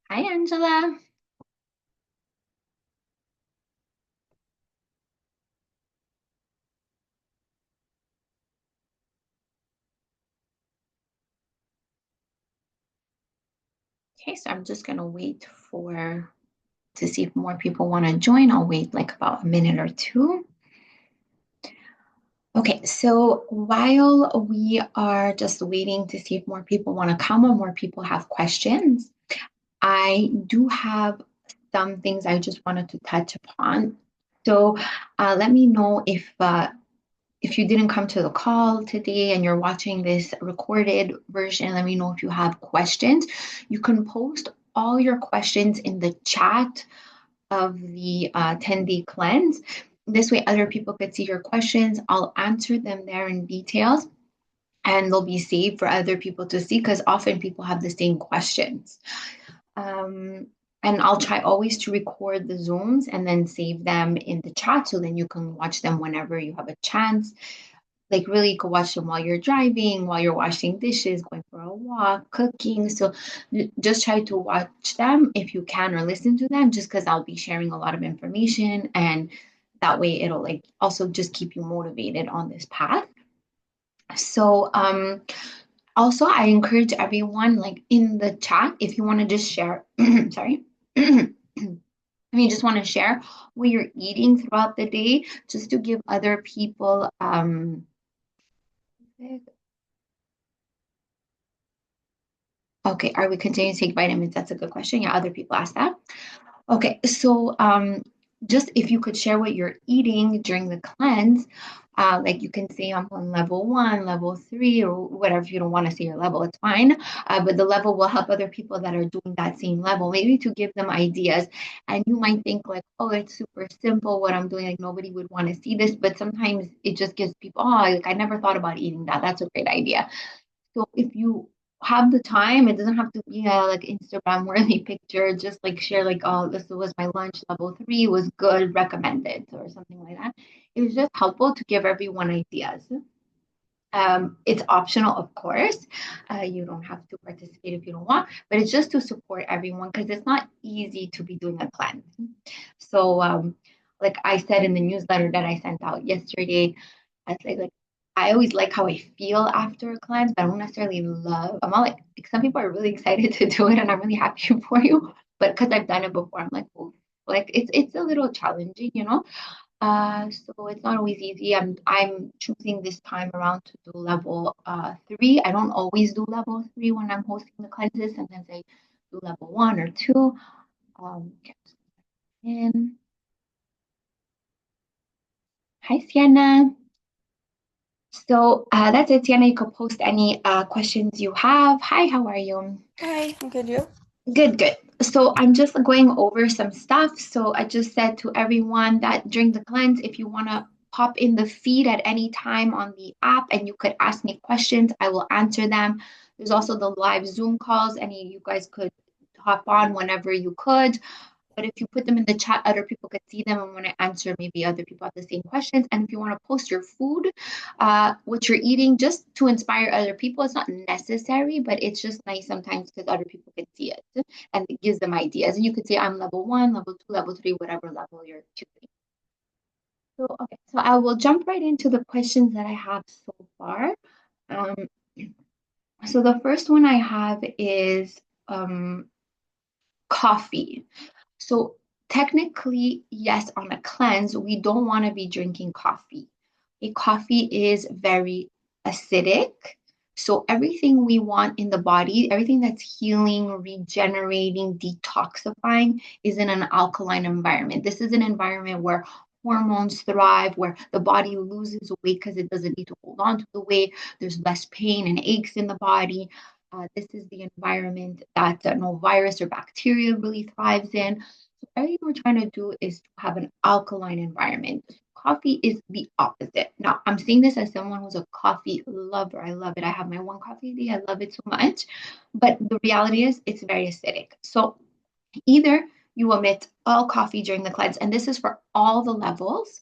Hi, Angela. Okay, so I'm just gonna wait for to see if more people want to join. I'll wait like about a minute or two. Okay, so while we are just waiting to see if more people want to come or more people have questions, I do have some things I just wanted to touch upon. So let me know if you didn't come to the call today and you're watching this recorded version, let me know if you have questions. You can post all your questions in the chat of the 10-day cleanse. This way, other people could see your questions. I'll answer them there in details and they'll be saved for other people to see because often people have the same questions. Um, and I'll try always to record the Zooms and then save them in the chat so then you can watch them whenever you have a chance. Like really you could watch them while you're driving, while you're washing dishes, going for a walk, cooking. So just try to watch them if you can or listen to them just because I'll be sharing a lot of information and that way it'll like also just keep you motivated on this path. So also I encourage everyone like in the chat if you want to just share sorry. If you just want to share what you're eating throughout the day, just to give other people okay, are we continuing to take vitamins? That's a good question. Yeah, other people ask that. Okay, so just if you could share what you're eating during the cleanse, like you can say I'm on level one, level three, or whatever. If you don't want to say your level, it's fine. But the level will help other people that are doing that same level, maybe to give them ideas. And you might think like, oh, it's super simple what I'm doing. Like nobody would want to see this, but sometimes it just gives people, oh, like I never thought about eating that. That's a great idea. So if you have the time, it doesn't have to be a like Instagram worthy picture. Just like share like, oh, this was my lunch, level three was good, recommended, or something like that. It was just helpful to give everyone ideas. It's optional, of course. You don't have to participate if you don't want, but it's just to support everyone because it's not easy to be doing a cleanse. So, like I said in the newsletter that I sent out yesterday, I say like I always like how I feel after a cleanse, but I don't necessarily love. I'm not like some people are really excited to do it, and I'm really happy for you. But because I've done it before, I'm like, oh, like it's a little challenging, you know. So it's not always easy. I'm choosing this time around to do level three. I don't always do level three when I'm hosting the cleanses. Sometimes I do level one or two. Okay, in. Hi, Sienna. So that's it, Sienna. You could post any questions you have. Hi, how are you? Hi, I'm good. You? Good, good. So I'm just going over some stuff. So I just said to everyone that during the cleanse, if you want to pop in the feed at any time on the app and you could ask me questions, I will answer them. There's also the live Zoom calls. Any you guys could hop on whenever you could. But if you put them in the chat, other people could see them and want to answer, maybe other people have the same questions. And if you want to post your food, what you're eating, just to inspire other people, it's not necessary, but it's just nice sometimes because other people can see it and it gives them ideas. And you could say, I'm level one, level two, level three, whatever level you're choosing. So, okay, so I will jump right into the questions that I have so far. Um, so the first one I have is coffee. So technically, yes, on a cleanse, we don't want to be drinking coffee. A coffee is very acidic. So everything we want in the body, everything that's healing, regenerating, detoxifying is in an alkaline environment. This is an environment where hormones thrive, where the body loses weight because it doesn't need to hold on to the weight. There's less pain and aches in the body. This is the environment that no virus or bacteria really thrives in. So everything we're trying to do is to have an alkaline environment. Coffee is the opposite. Now, I'm saying this as someone who's a coffee lover. I love it. I have my one coffee a day. I love it so much. But the reality is, it's very acidic. So either you omit all coffee during the cleanse, and this is for all the levels,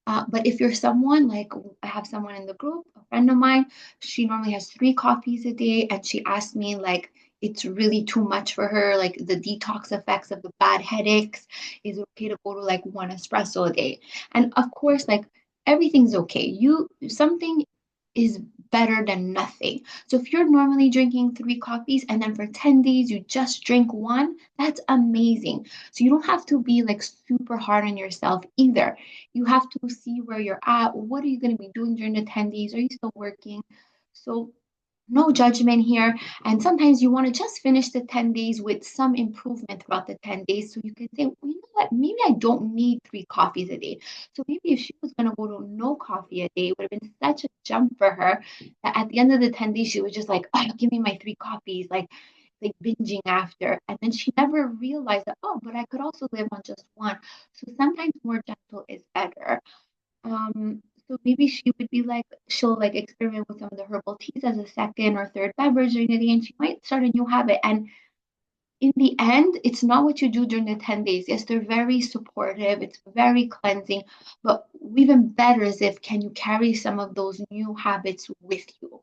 but if you're someone like I have someone in the group, a friend of mine, she normally has three coffees a day, and she asked me like, it's really too much for her, like the detox effects of the bad headaches, is it okay to go to like one espresso a day? And of course, like everything's okay. You something is better than nothing. So if you're normally drinking three coffees and then for 10 days you just drink one, that's amazing. So you don't have to be like super hard on yourself either. You have to see where you're at. What are you going to be doing during the 10 days? Are you still working? So no judgment here. And sometimes you want to just finish the 10 days with some improvement throughout the 10 days. So you can say, well, you know what, maybe I don't need three coffees a day. So maybe if she was going to go to no coffee a day, it would have been such a jump for her that at the end of the 10 days, she was just like, oh, give me my three coffees, like binging after. And then she never realized that, oh, but I could also live on just one. So sometimes more gentle is better. So maybe she would be like, she'll like experiment with some of the herbal teas as a second or third beverage during the day, and she might start a new habit. And in the end, it's not what you do during the 10 days. Yes, they're very supportive, it's very cleansing, but even better is if can you carry some of those new habits with you?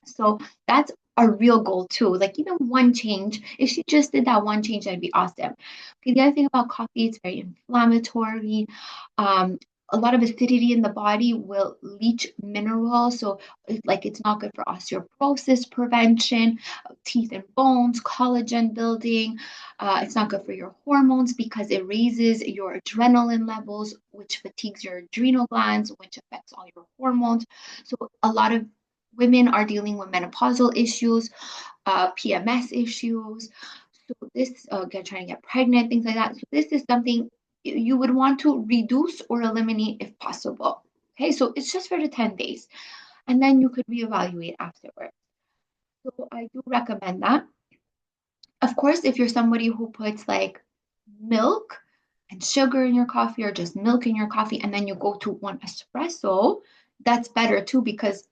So that's a real goal too. Like even one change, if she just did that one change, that'd be awesome. Okay, the other thing about coffee, it's very inflammatory. Um, a lot of acidity in the body will leach minerals, so it's not good for osteoporosis prevention, teeth and bones, collagen building. It's not good for your hormones because it raises your adrenaline levels, which fatigues your adrenal glands, which affects all your hormones. So a lot of women are dealing with menopausal issues, PMS issues. So this, again, trying to get pregnant, things like that. So this is something you would want to reduce or eliminate if possible. Okay, so it's just for the 10 days. And then you could reevaluate afterwards. So I do recommend that. Of course, if you're somebody who puts like milk and sugar in your coffee or just milk in your coffee, and then you go to one espresso, that's better too because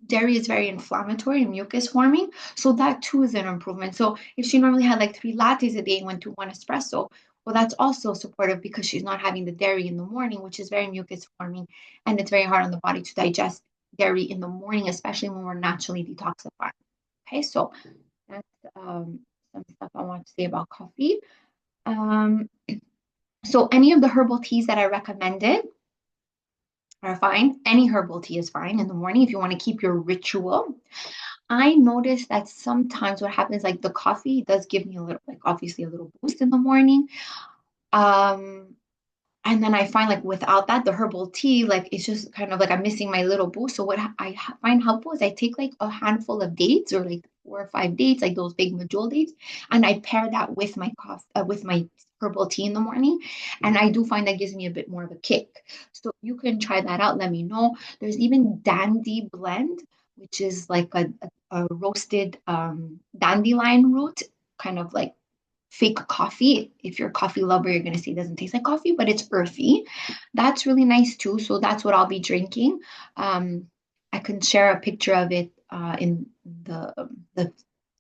dairy is very inflammatory and mucus forming. So that too is an improvement. So if she normally had like three lattes a day and went to one espresso, well, that's also supportive because she's not having the dairy in the morning, which is very mucus forming. And it's very hard on the body to digest dairy in the morning, especially when we're naturally detoxifying. Okay, so that's some stuff I want to say about coffee. Um, so any of the herbal teas that I recommended are fine. Any herbal tea is fine in the morning if you want to keep your ritual. I noticed that sometimes what happens, like the coffee does give me a little, like obviously a little boost in the morning. Um, and then I find like without that, the herbal tea, like it's just kind of like I'm missing my little boost. So what find helpful is I take like a handful of dates or like 4 or 5 dates, like those big medjool dates, and I pair that with my coffee, with my herbal tea in the morning. And I do find that gives me a bit more of a kick. So you can try that out. Let me know. There's even Dandy Blend, which is like a roasted dandelion root, kind of like fake coffee. If you're a coffee lover, you're going to see it doesn't taste like coffee, but it's earthy. That's really nice too. So that's what I'll be drinking. I can share a picture of it in the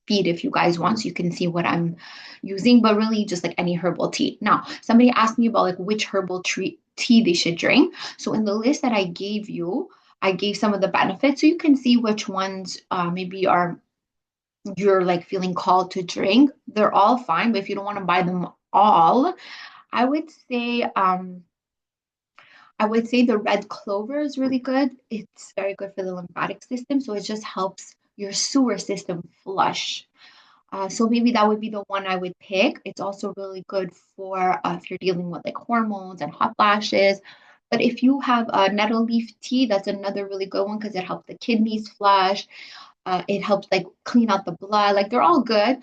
feed if you guys want, so you can see what I'm using, but really just like any herbal tea. Now, somebody asked me about like which herbal tea they should drink. So in the list that I gave you, I gave some of the benefits so you can see which ones maybe are you're like feeling called to drink. They're all fine, but if you don't want to buy them all, I would say um I would say the red clover is really good. It's very good for the lymphatic system, so it just helps your sewer system flush. So maybe that would be the one I would pick. It's also really good for if you're dealing with like hormones and hot flashes. But if you have a nettle leaf tea, that's another really good one because it helps the kidneys flush. It helps like clean out the blood. Like they're all good.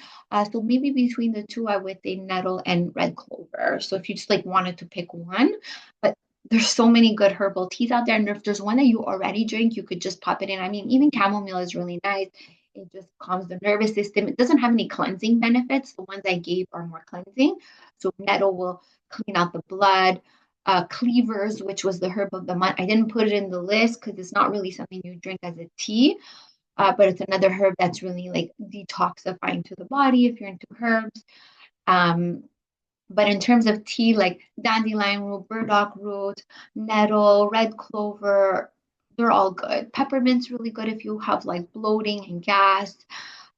So maybe between the two, I would say nettle and red clover. So if you just like wanted to pick one, but there's so many good herbal teas out there. And if there's one that you already drink, you could just pop it in. I mean, even chamomile is really nice. It just calms the nervous system. It doesn't have any cleansing benefits. The ones I gave are more cleansing. So nettle will clean out the blood. Cleavers, which was the herb of the month. I didn't put it in the list because it's not really something you drink as a tea, but it's another herb that's really like detoxifying to the body if you're into herbs. Um, but in terms of tea, like dandelion root, burdock root, nettle, red clover, they're all good. Peppermint's really good if you have like bloating and gas.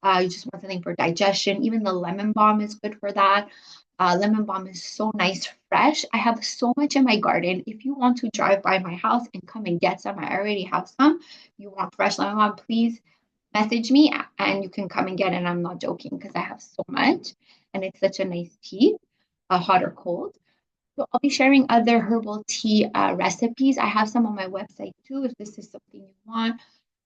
You just want something for digestion. Even the lemon balm is good for that. Lemon balm is so nice, fresh. I have so much in my garden. If you want to drive by my house and come and get some, I already have some. You want fresh lemon balm, please message me and you can come and get it. And I'm not joking because I have so much and it's such a nice tea, hot or cold. So I'll be sharing other herbal tea recipes. I have some on my website too, if this is something you want.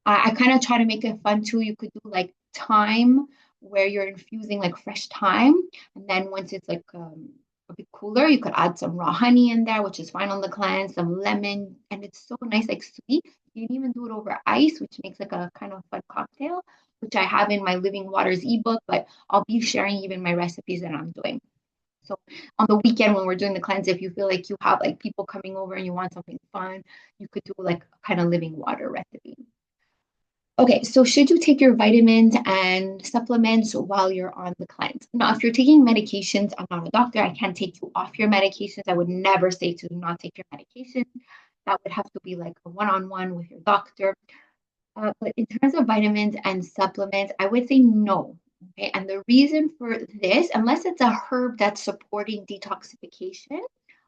I kind of try to make it fun too. You could do like thyme, where you're infusing like fresh thyme, and then once it's like a bit cooler, you could add some raw honey in there, which is fine on the cleanse, some lemon, and it's so nice, like sweet. You can even do it over ice, which makes like a kind of fun cocktail, which I have in my Living Waters ebook, but I'll be sharing even my recipes that I'm doing. So on the weekend when we're doing the cleanse, if you feel like you have like people coming over and you want something fun, you could do like a kind of living water recipe. Okay, so should you take your vitamins and supplements while you're on the cleanse? Now, if you're taking medications, I'm not a doctor. I can't take you off your medications. I would never say to not take your medication. That would have to be like a one-on-one with your doctor. But in terms of vitamins and supplements, I would say no. Okay, and the reason for this, unless it's a herb that's supporting detoxification,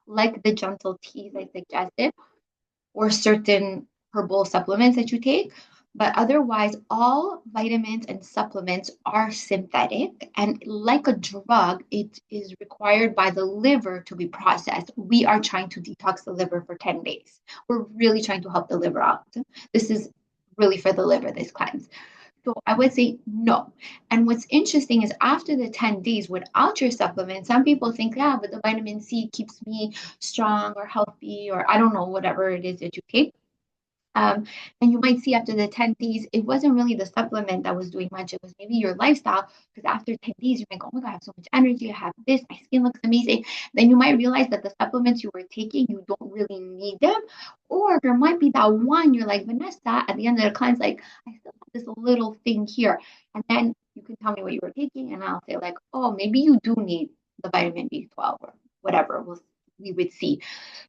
like the gentle teas I suggested, or certain herbal supplements that you take. But otherwise, all vitamins and supplements are synthetic. And like a drug, it is required by the liver to be processed. We are trying to detox the liver for 10 days. We're really trying to help the liver out. This is really for the liver, this cleanse. So I would say no. And what's interesting is after the 10 days without your supplement, some people think, yeah, but the vitamin C keeps me strong or healthy, or I don't know, whatever it is that you take. Um, and you might see after the 10 days, it wasn't really the supplement that was doing much. It was maybe your lifestyle. Because after 10 days, you might go, oh my God, I have so much energy. I have this. My skin looks amazing. Then you might realize that the supplements you were taking, you don't really need them. Or there might be that one you're like, Vanessa, at the end of the class, like, I still have this little thing here. And then you can tell me what you were taking. And I'll say, like, oh, maybe you do need the vitamin B12 or whatever we would see.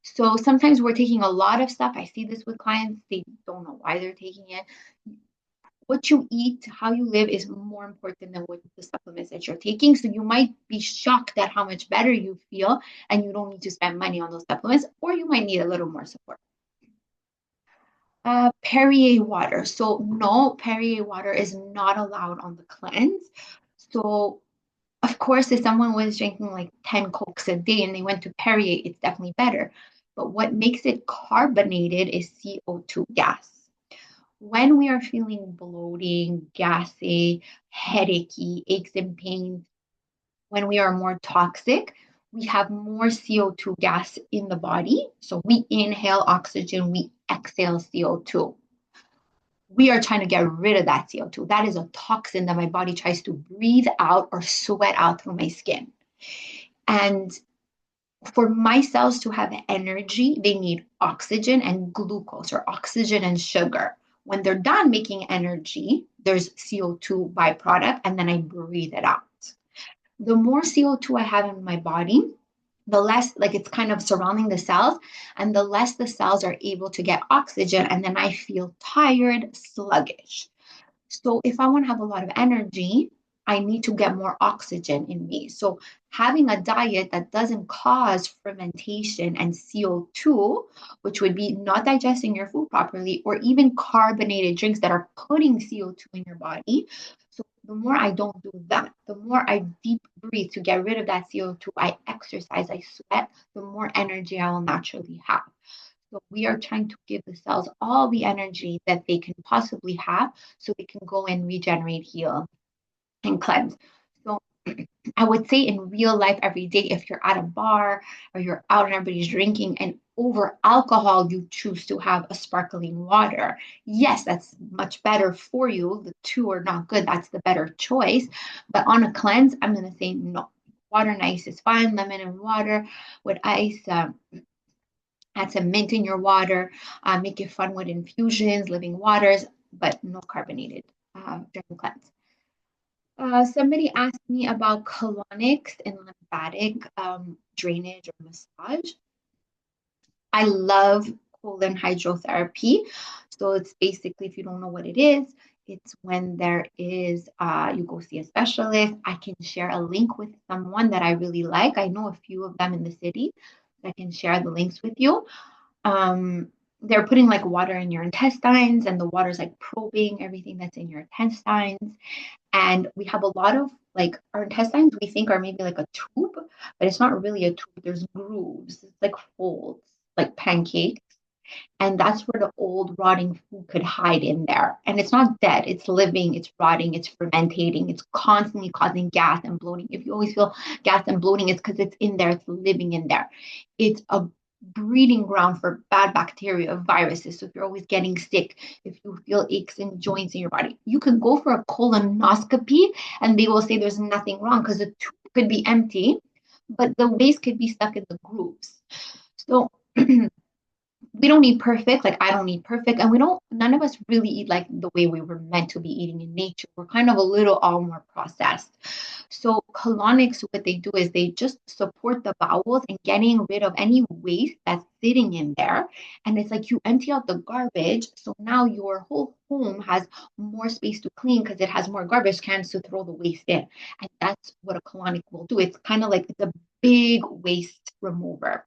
So sometimes we're taking a lot of stuff. I see this with clients, they don't know why they're taking it. What you eat, how you live is more important than what the supplements that you're taking. So you might be shocked at how much better you feel, and you don't need to spend money on those supplements, or you might need a little more support. Perrier water. So no, Perrier water is not allowed on the cleanse. So of course, if someone was drinking like 10 Cokes a day and they went to Perrier, it's definitely better. But what makes it carbonated is CO2 gas. When we are feeling bloating, gassy, headachy, aches and pains, when we are more toxic, we have more CO2 gas in the body. So we inhale oxygen, we exhale CO2. We are trying to get rid of that CO2. That is a toxin that my body tries to breathe out or sweat out through my skin. And for my cells to have energy, they need oxygen and glucose, or oxygen and sugar. When they're done making energy, there's CO2 byproduct, and then I breathe it out. The more CO2 I have in my body, the less, like, it's kind of surrounding the cells, and the less the cells are able to get oxygen, and then I feel tired, sluggish. So if I want to have a lot of energy, I need to get more oxygen in me. So having a diet that doesn't cause fermentation and CO2, which would be not digesting your food properly, or even carbonated drinks that are putting CO2 in your body. So the more I don't do that, the more I deep breathe to get rid of that CO2, I exercise, I sweat, the more energy I will naturally have. So we are trying to give the cells all the energy that they can possibly have so they can go and regenerate, heal, and cleanse. So I would say in real life, every day, if you're at a bar or you're out and everybody's drinking and over alcohol, you choose to have a sparkling water. Yes, that's much better for you. The two are not good. That's the better choice. But on a cleanse, I'm going to say no. Water and ice is fine. Lemon and water with ice. Add some mint in your water, make it fun with infusions, living waters, but no carbonated during the cleanse. Somebody asked me about colonics and lymphatic drainage or massage. I love colon hydrotherapy. So it's basically, if you don't know what it is, It's when there is, you go see a specialist. I can share a link with someone that I really like. I know a few of them in the city. I can share the links with you. Um, they're putting like water in your intestines, and the water's like probing everything that's in your intestines. And we have a lot of like our intestines, we think are maybe like a tube, but it's not really a tube. There's grooves, it's like folds, like pancakes. And that's where the old rotting food could hide in there. And it's not dead, it's living, it's rotting, it's fermentating, it's constantly causing gas and bloating. If you always feel gas and bloating, it's because it's in there, it's living in there. It's a breeding ground for bad bacteria, viruses. So if you're always getting sick, if you feel aches and joints in your body, you can go for a colonoscopy and they will say there's nothing wrong because the tube could be empty, but the waste could be stuck in the grooves. So we don't need perfect, like I don't need perfect, and we don't, none of us really eat like the way we were meant to be eating in nature. We're kind of a little all more processed. So colonics, what they do is they just support the bowels and getting rid of any waste that's sitting in there. And it's like you empty out the garbage, so now your whole home has more space to clean because it has more garbage cans to throw the waste in. And that's what a colonic will do. It's kind of like it's a big waste remover.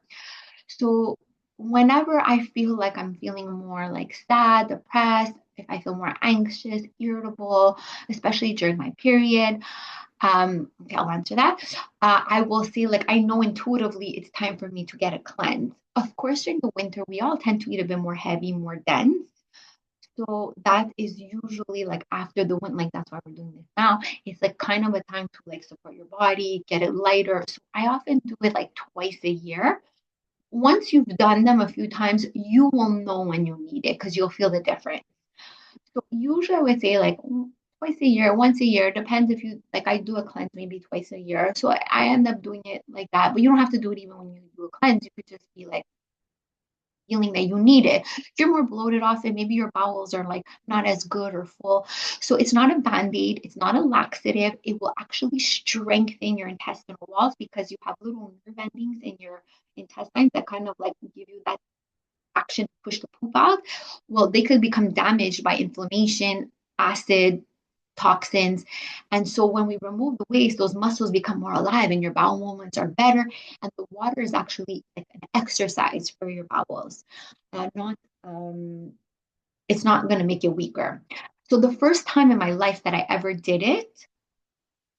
So whenever I feel like I'm feeling more like sad, depressed, if I feel more anxious, irritable, especially during my period, okay, I'll answer that. I will say like I know intuitively it's time for me to get a cleanse. Of course, during the winter, we all tend to eat a bit more heavy, more dense. So that is usually like after the winter, like that's why we're doing this now. It's like kind of a time to like support your body, get it lighter. So I often do it like twice a year. Once you've done them a few times, you will know when you need it because you'll feel the difference. So usually I would say like twice a year, once a year, depends if you like I do a cleanse maybe twice a year. So I end up doing it like that. But you don't have to do it even when you do a cleanse. You could just be like feeling that you need it. If you're more bloated off and maybe your bowels are like not as good or full. So it's not a band-aid, it's not a laxative. It will actually strengthen your intestinal walls because you have little nerve endings in your intestines that kind of like give you that action to push the poop out. Well, they could become damaged by inflammation, acid, toxins. And so when we remove the waste, those muscles become more alive and your bowel movements are better. And the water is actually like an exercise for your bowels, not it's not going to make you weaker. So the first time in my life that I ever did it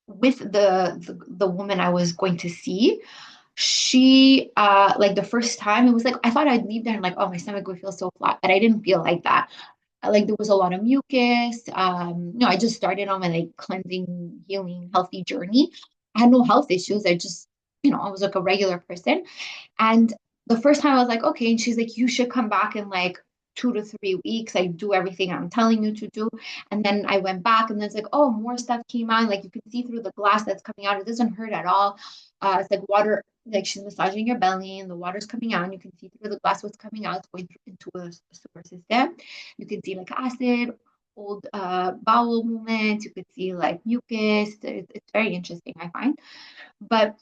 with the woman I was going to see, she like the first time it was like I thought I'd leave there and like oh my stomach would feel so flat, but I didn't feel like that. Like there was a lot of mucus. No, I just started on my like cleansing, healing, healthy journey. I had no health issues. I just, I was like a regular person. And the first time I was like, okay, and she's like, you should come back in like 2 to 3 weeks. I do everything I'm telling you to do. And then I went back and then it's like, oh, more stuff came on. Like you can see through the glass that's coming out. It doesn't hurt at all. It's like water, like she's massaging your belly and the water's coming out. And you can see through the glass what's coming out. It's going into a sewer system. You can see like acid, old bowel movements. You could see like mucus. It's very interesting, I find. But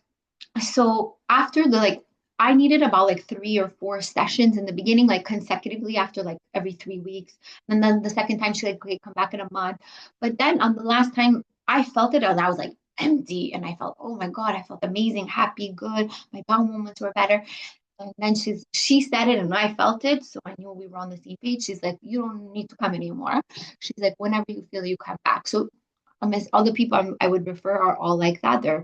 so after the like I needed about like 3 or 4 sessions in the beginning, like consecutively after like every 3 weeks. And then the second time she like, okay, come back in a month. But then on the last time I felt it and I was like empty and I felt, oh my God, I felt amazing, happy, good. My bowel movements were better. And then she said it and I felt it. So I knew we were on the same page. She's like, you don't need to come anymore. She's like, whenever you feel you come back. So all the people I would refer are all like that. They're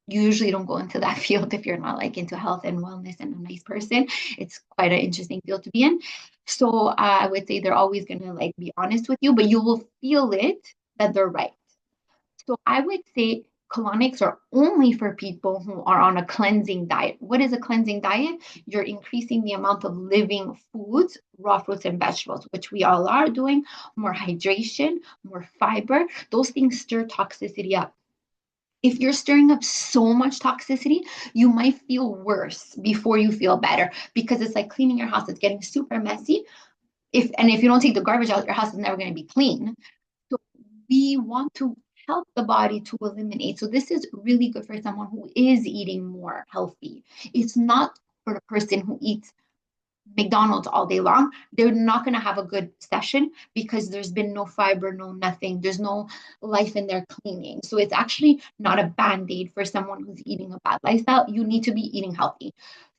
you usually don't go into that field if you're not like into health and wellness and a nice person. It's quite an interesting field to be in. So I would say they're always gonna like be honest with you, but you will feel it that they're right. So I would say colonics are only for people who are on a cleansing diet. What is a cleansing diet? You're increasing the amount of living foods, raw fruits and vegetables, which we all are doing, more hydration, more fiber. Those things stir toxicity up. If you're stirring up so much toxicity, you might feel worse before you feel better because it's like cleaning your house. It's getting super messy. If you don't take the garbage out, your house is never going to be clean. So we want to help the body to eliminate. So this is really good for someone who is eating more healthy. It's not for the person who eats McDonald's all day long, they're not going to have a good session because there's been no fiber, no nothing. There's no life in their cleaning. So it's actually not a band-aid for someone who's eating a bad lifestyle. You need to be eating healthy.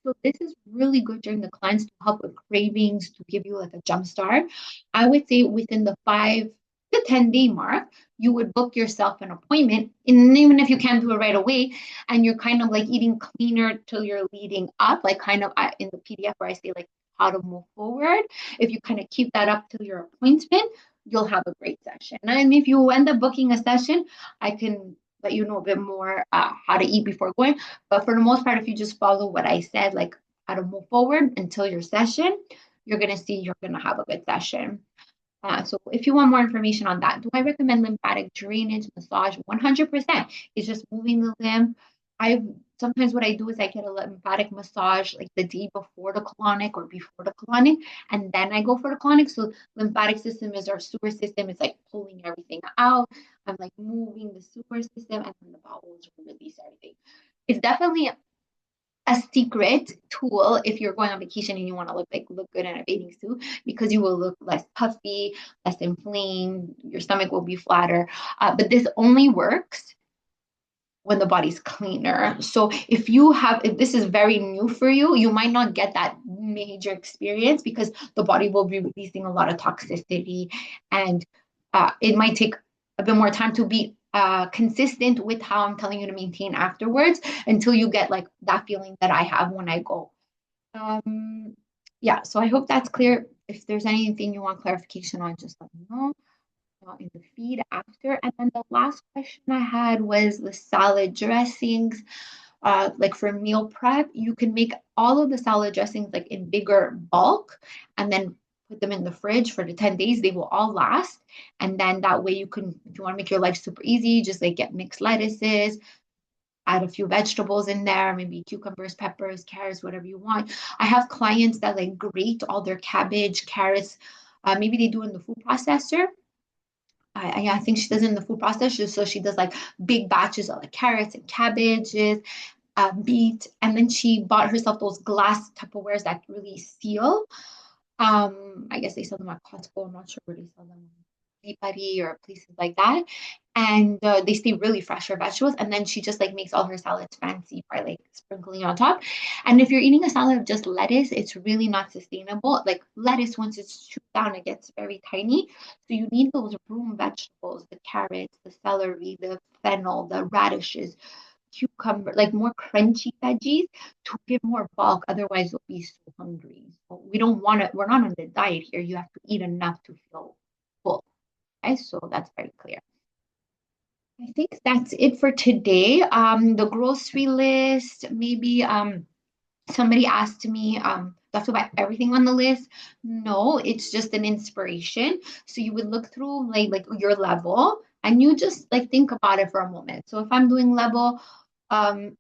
So this is really good during the cleanse to help with cravings, to give you like a jump start. I would say within the 5 to 10 day mark, you would book yourself an appointment. And even if you can't do it right away, and you're kind of like eating cleaner till you're leading up, like kind of in the PDF where I say like how to move forward. If you kind of keep that up till your appointment, you'll have a great session. And if you end up booking a session, I can let you know a bit more how to eat before going. But for the most part, if you just follow what I said, like how to move forward until your session, you're going to see you're going to have a good session. So if you want more information on that, do I recommend lymphatic drainage massage? 100%. It's just moving the lymph. I sometimes what I do is I get a lymphatic massage like the day before the colonic or before the colonic, and then I go for the colonic. So lymphatic system is our sewer system. It's like pulling everything out. I'm like moving the sewer system, and then the bowels release everything. It's definitely a secret tool if you're going on vacation and you want to look good in a bathing suit because you will look less puffy, less inflamed, your stomach will be flatter. But this only works when the body's cleaner. So if this is very new for you, you might not get that major experience because the body will be releasing a lot of toxicity, and it might take a bit more time to be consistent with how I'm telling you to maintain afterwards until you get like that feeling that I have when I go. Um, yeah, so I hope that's clear. If there's anything you want clarification on, just let me know in the feed after. And then the last question I had was the salad dressings. Like for meal prep, you can make all of the salad dressings like in bigger bulk and then put them in the fridge for the 10 days. They will all last. And then that way you can, if you want to make your life super easy, just like get mixed lettuces, add a few vegetables in there, maybe cucumbers, peppers, carrots, whatever you want. I have clients that like grate all their cabbage, carrots. Maybe they do in the food processor. I think she does it in the food processor. So she does like big batches of like carrots and cabbages, beet, and then she bought herself those glass Tupperwares that really seal. I guess they sell them at Costco. I'm not sure where they sell them, Buddy or places like that. And they stay really fresh, her vegetables. And then she just like makes all her salads fancy by like sprinkling on top. And if you're eating a salad of just lettuce, it's really not sustainable. Like lettuce, once it's chewed down, it gets very tiny. So you need those room vegetables, the carrots, the celery, the fennel, the radishes, cucumber, like more crunchy veggies to give more bulk. Otherwise, you'll be so hungry. So we don't want to, we're not on the diet here. You have to eat enough to feel full. Okay, so that's very clear. I think that's it for today. The grocery list, maybe somebody asked me, do I have to buy everything on the list? No, it's just an inspiration. So you would look through like your level and you just like think about it for a moment. So if I'm doing level um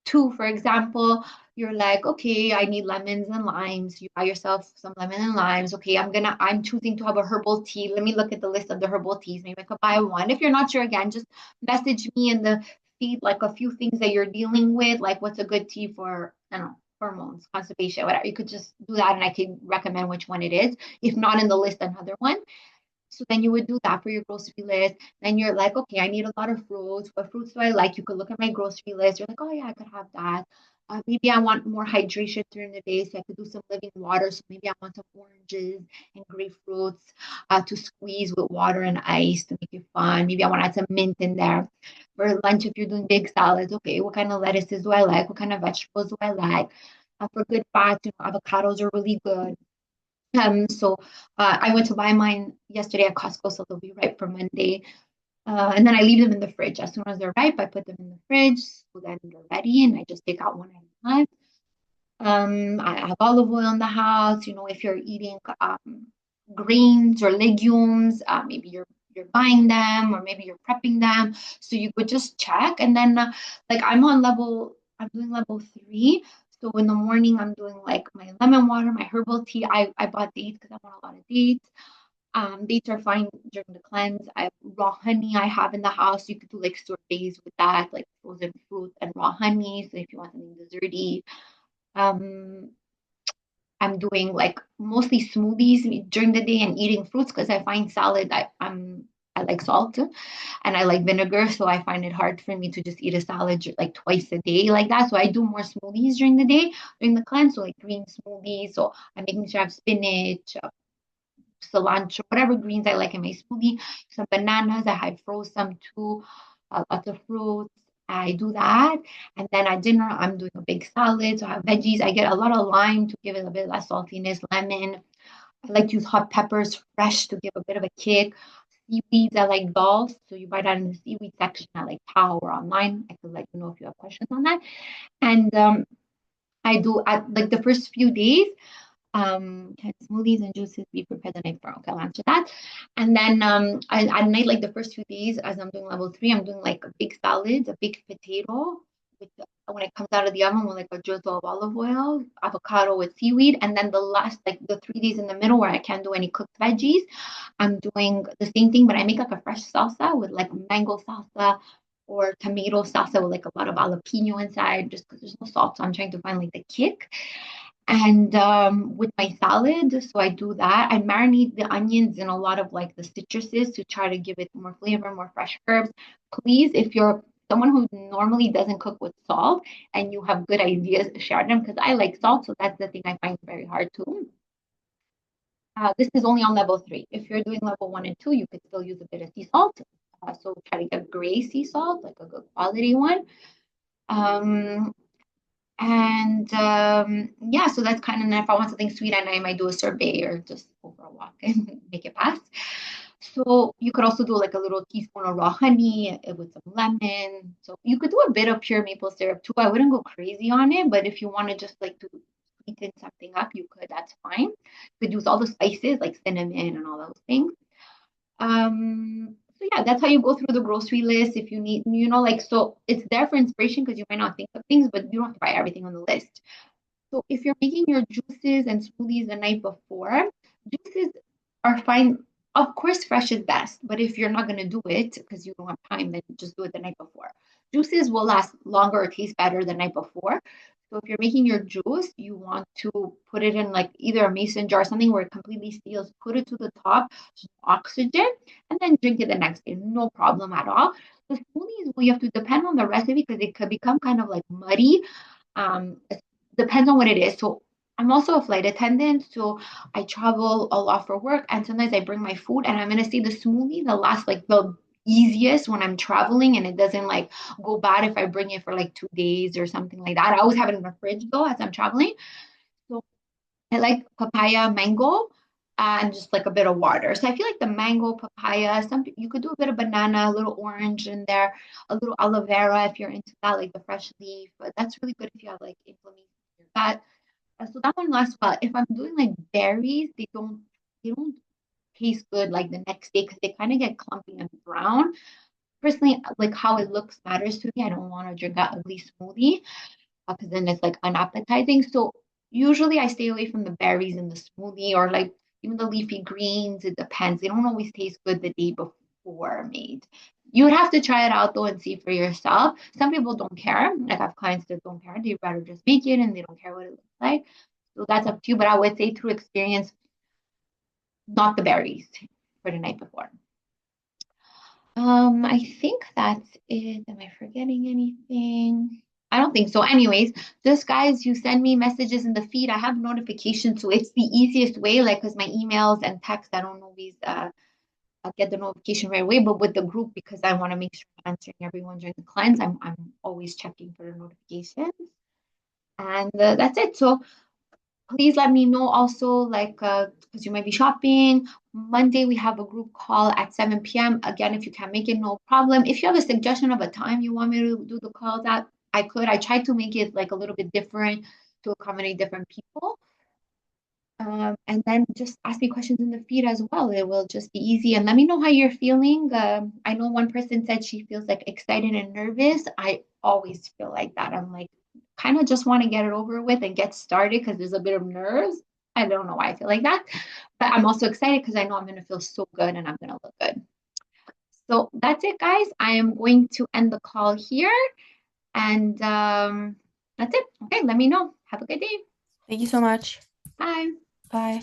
2, for example, you're like, okay, I need lemons and limes. You buy yourself some lemon and limes. Okay, I'm choosing to have a herbal tea. Let me look at the list of the herbal teas. Maybe I could buy one. If you're not sure, again, just message me in the feed like a few things that you're dealing with, like what's a good tea for, I don't know, hormones, constipation, whatever. You could just do that and I could recommend which one it is. If not in the list, another one. So then you would do that for your grocery list. Then you're like, okay, I need a lot of fruits. What fruits do I like? You could look at my grocery list. You're like, oh yeah, I could have that. Maybe I want more hydration during the day, so I could do some living water. So maybe I want some oranges and grapefruits to squeeze with water and ice to make it fun. Maybe I want to add some mint in there. For lunch, if you're doing big salads, okay, what kind of lettuces do I like? What kind of vegetables do I like? For good fats, avocados are really good. So I went to buy mine yesterday at Costco, so they'll be ripe for Monday. And then I leave them in the fridge. As soon as they're ripe, I put them in the fridge. So then they're ready, and I just take out one at a time. I have olive oil in the house. If you're eating grains or legumes, maybe you're buying them, or maybe you're prepping them. So you could just check, and then like I'm doing level 3. So in the morning, I'm doing like my lemon water, my herbal tea. I bought dates because I want a lot of dates. Dates are fine during the cleanse. I have raw honey I have in the house. You could do like sorbets with that, like frozen fruit and raw honey. So if you want something desserty, um, I'm doing like mostly smoothies during the day and eating fruits because I find salad I like salt and I like vinegar, so I find it hard for me to just eat a salad like twice a day like that. So I do more smoothies during the day during the cleanse, so like green smoothies. So I'm making sure I have spinach, cilantro, whatever greens I like in my smoothie. Some bananas, I froze some too, lots of fruits. I do that. And then at dinner, I'm doing a big salad. So I have veggies. I get a lot of lime to give it a bit less saltiness, lemon. I like to use hot peppers fresh to give a bit of a kick. Seaweeds, I like dals. So you buy that in the seaweed section at like Tao or online. I could let you know if you have questions on that. And I do at like the first few days, can smoothies and juices be prepared the night before? Okay, I'll answer that. And then at night, like the first few days, as I'm doing level three, I'm doing like a big salad, a big potato with when it comes out of the oven with like a drizzle of olive oil, avocado with seaweed, and then the last like the 3 days in the middle where I can't do any cooked veggies, I'm doing the same thing, but I make like a fresh salsa with like mango salsa or tomato salsa with like a lot of jalapeno inside, just because there's no salt. So I'm trying to find like the kick. And with my salad, so I do that. I marinate the onions in a lot of like the citruses to try to give it more flavor, more fresh herbs. Please, if you're someone who normally doesn't cook with salt and you have good ideas, share them because I like salt, so that's the thing I find very hard too. This is only on level three. If you're doing level one and two, you could still use a bit of sea salt. So try to get gray sea salt, like a good quality one. Um, and yeah, so that's kind of, and if I want something sweet at night, I might do a sorbet or just go for a walk and make it pass. So you could also do like a little teaspoon of raw honey with some lemon. So you could do a bit of pure maple syrup too. I wouldn't go crazy on it, but if you want to just like to sweeten something up, you could. That's fine. You could use all the spices like cinnamon and all those things. So yeah, that's how you go through the grocery list. If you need, like, so it's there for inspiration because you might not think of things, but you don't have to buy everything on the list. So if you're making your juices and smoothies the night before, juices are fine. Of course, fresh is best, but if you're not going to do it because you don't have time, then just do it the night before. Juices will last longer or taste better the night before. So if you're making your juice, you want to put it in like either a mason jar, something where it completely seals, put it to the top, oxygen, and then drink it the next day. No problem at all. The smoothies, well, you have to depend on the recipe because it could become kind of like muddy. It depends on what it is. So I'm also a flight attendant, so I travel a lot for work, and sometimes I bring my food, and I'm gonna say the smoothie, the last like the easiest when I'm traveling, and it doesn't like go bad if I bring it for like 2 days or something like that. I always have it in the fridge though as I'm traveling. So I like papaya, mango, and just like a bit of water. So I feel like the mango, papaya, some you could do a bit of banana, a little orange in there, a little aloe vera if you're into that, like the fresh leaf. But that's really good if you have like inflammation in your gut. So that one lasts well. If I'm doing like berries, they don't taste good like the next day because they kind of get clumpy and brown. Personally, like how it looks matters to me. I don't want to drink that ugly smoothie because then it's like unappetizing. So usually I stay away from the berries in the smoothie or like even the leafy greens. It depends. They don't always taste good the day before made. You would have to try it out though and see for yourself. Some people don't care. Like I have clients that don't care. They rather just make it and they don't care what it looks like. So that's up to you. But I would say through experience, not the berries for the night before. I think that's it. Am I forgetting anything? I don't think so. Anyways, just guys, you send me messages in the feed. I have notifications, so it's the easiest way. Like, because my emails and text, I don't always I'll get the notification right away. But with the group, because I want to make sure I'm answering everyone during the cleanse, I'm always checking for the notifications. And that's it. So please let me know also, like, because you might be shopping. Monday, we have a group call at 7 p.m. Again, if you can't make it, no problem. If you have a suggestion of a time you want me to do the calls at, I could. I tried to make it like a little bit different to accommodate different people. And then just ask me questions in the feed as well. It will just be easy. And let me know how you're feeling. I know one person said she feels like excited and nervous. I always feel like that. I'm like, kind of just want to get it over with and get started because there's a bit of nerves. I don't know why I feel like that. But I'm also excited because I know I'm going to feel so good and I'm going to look good. So that's it, guys. I am going to end the call here. And that's it. Okay, let me know. Have a good day. Thank you so much. Bye. Bye.